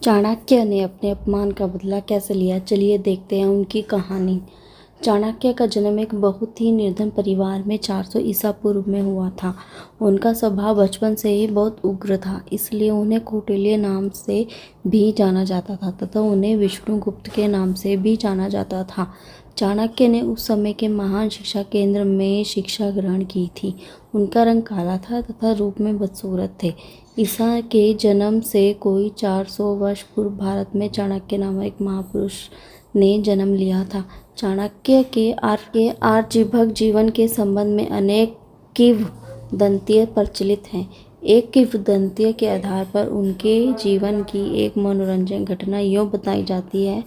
चाणक्य ने अपने अपमान का बदला कैसे लिया, चलिए देखते हैं उनकी कहानी। चाणक्य का जन्म एक बहुत ही निर्धन परिवार में 400 ईसा पूर्व में हुआ था। उनका स्वभाव बचपन से ही बहुत उग्र था, इसलिए उन्हें कौटिल्य नाम से भी जाना जाता था तथा उन्हें विष्णुगुप्त के नाम से भी जाना जाता था। चाणक्य ने उस समय के महान शिक्षा केंद्र में शिक्षा ग्रहण की थी। उनका रंग काला था तथा रूप में बदसूरत थे। ईसा के जन्म से कोई 400 वर्ष पूर्व भारत में चाणक्य नामक एक महापुरुष ने जन्म लिया था। चाणक्य के आर्यभक्त जीवन के संबंध में अनेक किंवदंतियां प्रचलित हैं। एक किंवदंती के आधार पर उनके जीवन की एक मनोरंजक घटना यूँ बताई जाती है।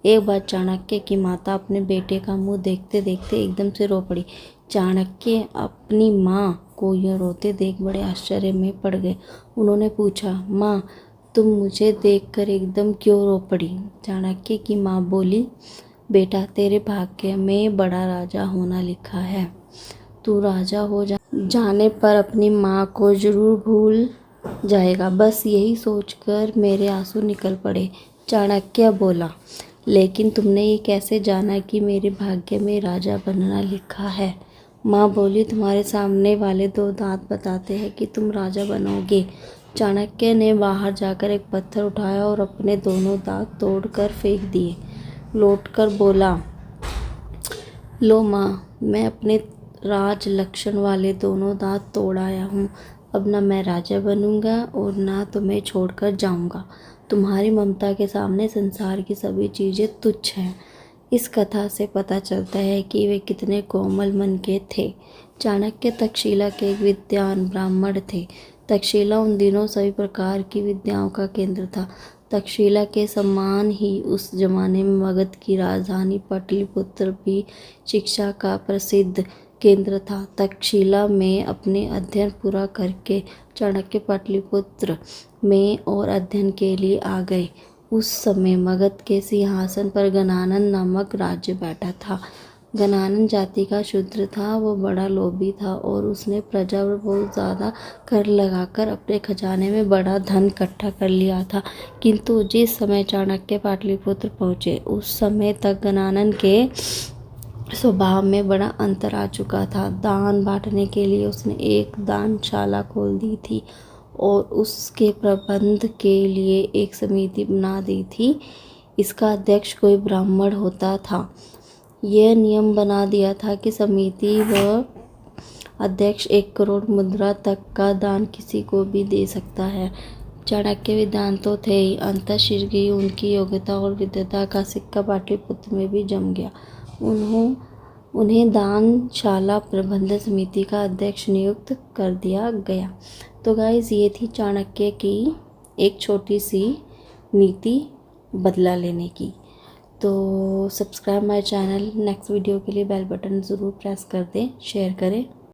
एक बार चाणक्य की माता अपने बेटे का मुंह देखते देखते एकदम से रो पड़ी। चाणक्य अपनी माँ को यह रोते देख बड़े आश्चर्य में पड़ गए। उन्होंने पूछा, माँ, तुम मुझे देखकर एकदम क्यों रो पड़ी? चाणक्य की माँ बोली, बेटा, तेरे भाग्य में बड़ा राजा होना लिखा है। तू राजा हो जाने पर अपनी माँ को जरूर भूल जाएगा। बस यही सोचकर मेरे आंसू निकल पड़े। चाणक्य बोला, लेकिन तुमने ये कैसे जाना कि मेरे भाग्य में राजा बनना लिखा है? माँ बोली, तुम्हारे सामने वाले 2 दांत बताते हैं कि तुम राजा बनोगे। चाणक्य ने बाहर जाकर एक पत्थर उठाया और अपने दोनों दांत तोड़कर फेंक दिए। लौटकर बोला, लो माँ, मैं अपने राज लक्षण वाले दोनों दांत तोड़ आया हूँ। अब न मैं राजा बनूंगा और ना तुम्हें छोड़कर जाऊंगा। तुम्हारी ममता के सामने संसार की सभी चीज़ें तुच्छ हैं। इस कथा से पता चलता है कि वे कितने कोमल मन के थे। चाणक्य तक्षशिला के एक विद्वान ब्राह्मण थे। तक्षशिला उन दिनों सभी प्रकार की विद्याओं का केंद्र था। तक्षशिला के समान ही उस जमाने में मगध की राजधानी पाटलिपुत्र भी शिक्षा का प्रसिद्ध केंद्र था। तक्षशिला में अपने अध्ययन पूरा करके चाणक्य पाटलिपुत्र में और अध्ययन के लिए आ गए। उस समय मगध के सिंहासन पर गणानन नामक राज्य बैठा था। गणानन जाति का शूद्र था। वो बड़ा लोभी था और उसने प्रजा पर बहुत ज़्यादा कर लगाकर अपने खजाने में बड़ा धन इकट्ठा कर लिया था। किंतु जिस समय चाणक्य पाटलिपुत्र पहुँचे उस समय तक गणानन के स्वभाव में बड़ा अंतर आ चुका था। दान बांटने के लिए उसने एक दानशाला खोल दी थी और उसके प्रबंध के लिए एक समिति बना दी थी। इसका अध्यक्ष कोई ब्राह्मण होता था। यह नियम बना दिया था कि समिति व अध्यक्ष 1 करोड़ मुद्रा तक का दान किसी को भी दे सकता है। चाणक्य विद्वान तो थे ही, अंततः शीघ्र उनकी योग्यता और विद्वता का सिक्का पाटलिपुत्र में भी जम गया। उन्हें दानशाला प्रबंधन समिति का अध्यक्ष नियुक्त कर दिया गया। तो गाइस, ये थी चाणक्य की एक छोटी सी नीति बदला लेने की। तो subscribe my channel. Next video के लिए बेल बटन ज़रूर प्रेस कर दें, शेयर करें।